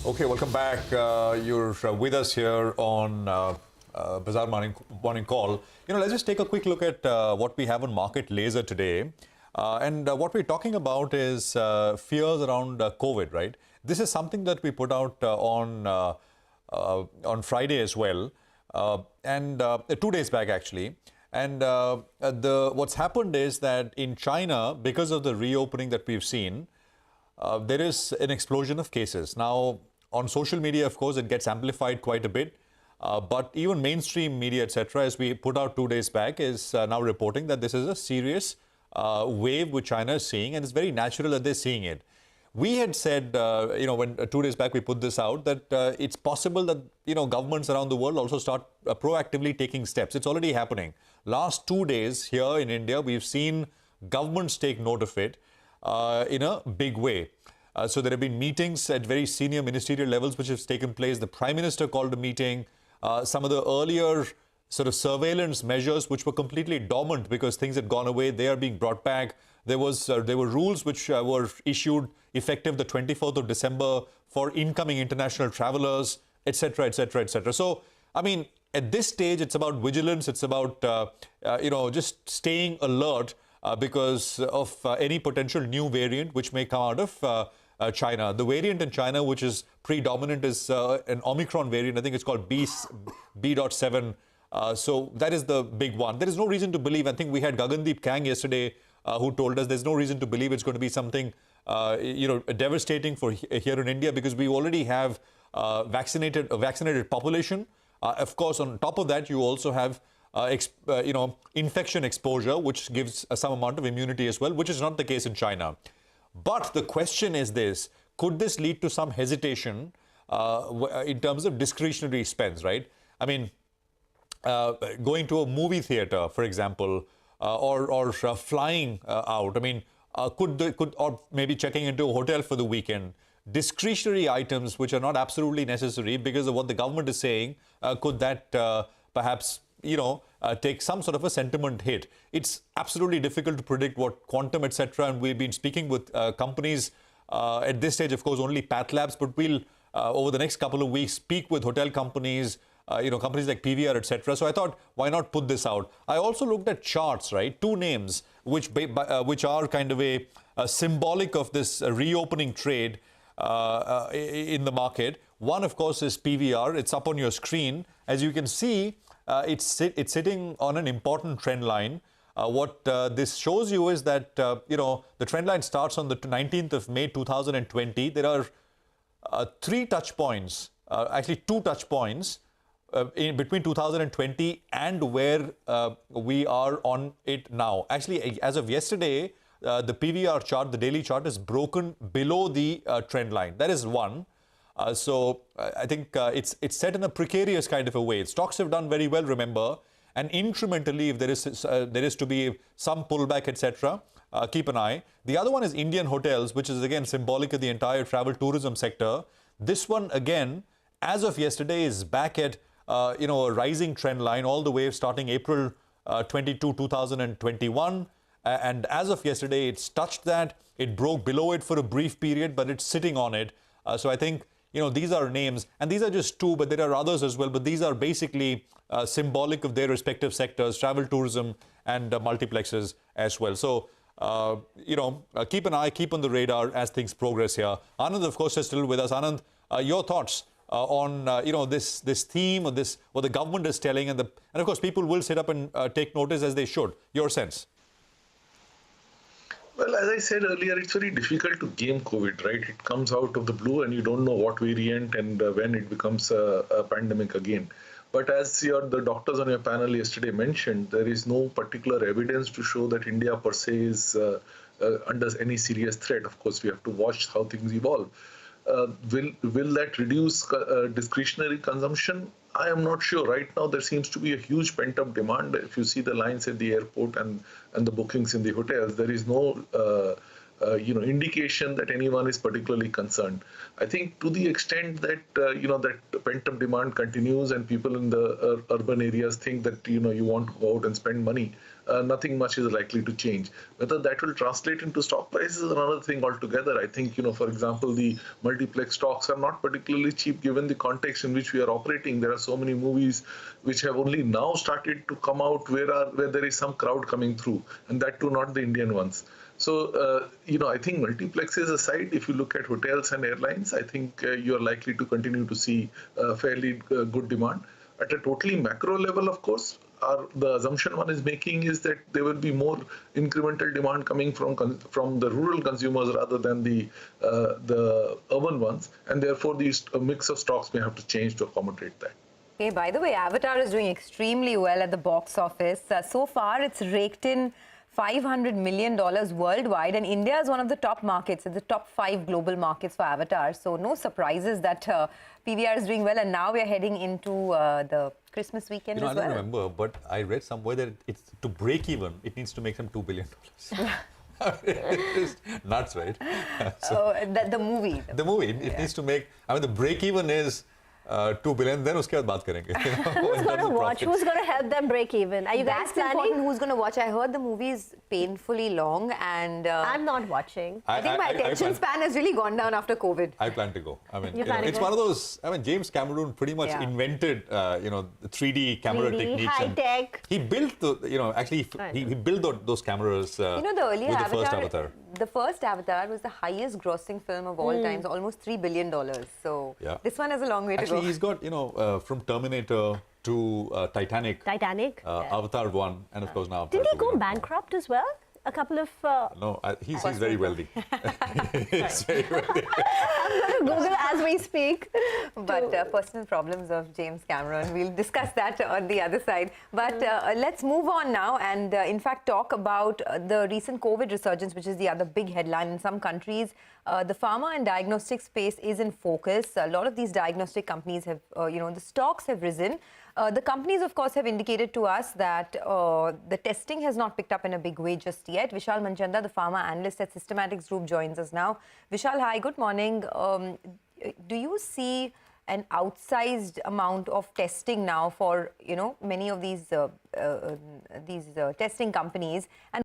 Okay, welcome back. You're with us here on Bazaar Morning Call. Let's just take a quick look at what we have on Market Lazer today. And what we're talking about is fears around COVID, right? This is something that we put out on Friday as well, and 2 days back actually. And what's happened is that in China, because of the reopening that we've seen, there is an explosion of cases. Now, on social media, of course, it gets amplified quite a bit. But even mainstream media, etc., as we put out 2 days back, is now reporting that this is a serious wave which China is seeing, and it's very natural that they're seeing it. We had said, when 2 days back we put this out, that it's possible that, governments around the world also start proactively taking steps. It's already happening. Last 2 days here in India, we've seen governments take note of it in a big way. So there have been meetings at very senior ministerial levels which have taken place. The Prime Minister called a meeting. Some of the earlier sort of surveillance measures which were completely dormant because things had gone away, they are being brought back. There were rules which were issued effective the 24th of December for incoming international travelers, etc., etc., etc. So, I mean, at this stage, it's about vigilance. It's about, just staying alert because of any potential new variant which may come out of China. The variant in China which is predominant is an Omicron variant. I think it's called B.7. So that is the big one. There is no reason to believe. I think we had Gagandeep Kang yesterday who told us there's no reason to believe it's going to be something devastating for here in India because we already have a vaccinated population. Of course, on top of that, you also have infection exposure, which gives some amount of immunity as well, which is not the case in China. But the question is this: could this lead to some hesitation in terms of discretionary spends? Right? I mean, going to a movie theater, for example, or flying out. I mean, or maybe checking into a hotel for the weekend. Discretionary items which are not absolutely necessary because of what the government is saying, could that perhaps take some sort of a sentiment hit? It's absolutely difficult to predict what quantum, etc. And we've been speaking with companies at this stage, of course, only Path Labs, but we'll over the next couple of weeks speak with hotel companies, companies like PVR, etc. So I thought, why not put this out? I also looked at charts, right? Two names which are kind of a symbolic of this reopening trade in the market. One, of course, is PVR. It's up on your screen. As you can see, it's sitting on an important trend line. What this shows you is that, the trend line starts on the 19th of May 2020. There are three touch points, actually two touch points in between 2020 and where we are on it now. Actually, as of yesterday, the PVR chart, the daily chart, is broken below the trend line. That is one. So I think it's set in a precarious kind of a way. Stocks have done very well, remember, and incrementally, if there is to be some pullback, etc., keep an eye. The other one is Indian hotels, which is again symbolic of the entire travel tourism sector. This one again, as of yesterday, is back at a rising trend line all the way starting April 22, 2021. And as of yesterday, it's touched that. It broke below it for a brief period, but it's sitting on it. So I think, these are names, and these are just two, but there are others as well. But these are basically symbolic of their respective sectors, travel, tourism, and multiplexes as well. So, keep an eye, keep on the radar as things progress here. Anand, of course, is still with us. Anand, your thoughts on this theme, or this what the government is telling, and of course people will sit up and take notice as they should. Your sense? Well, as I said earlier, it's very difficult to game COVID, right? It comes out of the blue and you don't know what variant and when it becomes a pandemic again. But as the doctors on your panel yesterday mentioned, there is no particular evidence to show that India per se is under any serious threat. Of course, we have to watch how things evolve. Will that reduce discretionary consumption? I am not sure. Right now, there seems to be a huge pent-up demand. If you see the lines at the airport and the bookings in the hotels, there is no indication that anyone is particularly concerned. I think to the extent that that pent-up demand continues and people in the urban areas think that you want to go out and spend money, nothing much is likely to change. Whether that will translate into stock prices is another thing altogether. I think, for example, the multiplex stocks are not particularly cheap given the context in which we are operating. There are so many movies which have only now started to come out where there is some crowd coming through, and that too not the Indian ones. So, I think multiplexes aside, if you look at hotels and airlines, I think you are likely to continue to see fairly good demand. At a totally macro level, of course, the assumption one is making is that there will be more incremental demand coming from the rural consumers rather than the urban ones, and therefore a mix of stocks may have to change to accommodate that. Okay, by the way, Avatar is doing extremely well at the box office. So far, it's raked in $500 million worldwide, and India is one of the top markets. It's the top 5 global markets for Avatar. So no surprises that PVR is doing well, and now we're heading into the Christmas weekend as well. I don't remember, but I read somewhere that it's to break even, it needs to make some $2 billion. It's nuts, right? So, the movie. The movie, it needs to make, the break even is $2 billion, then uske baad baat karenge. Who's going to watch? Who's going to help them break even? Are you guys planning? Who's going to watch? I heard the movie is painfully long, and I'm not watching. I think my attention span has really gone down after COVID. I plan to go. It's go? one of those. James Cameron pretty much invented, the 3D camera 3D, techniques. high tech. He built he built those cameras. The earlier with the first Avatar. The first Avatar was the highest grossing film of all times, almost $3 billion. So this one has a long way to go. He's got, from Terminator to Titanic. Avatar 1, and of course now. Did he go bankrupt as well? A couple of... No, he's very wealthy. He's very wealthy. I'm going to Google as we speak. But personal problems of James Cameron, we'll discuss that on the other side. But let's move on now and in fact talk about the recent COVID resurgence, which is the other big headline in some countries. The pharma and diagnostic space is in focus. A lot of these diagnostic companies have, the stocks have risen. The companies, of course, have indicated to us that the testing has not picked up in a big way just yet. Vishal Manchanda, the pharma analyst at Systematics Group, joins us now. Vishal, hi, good morning. Do you see an outsized amount of testing now for, many of these testing companies? And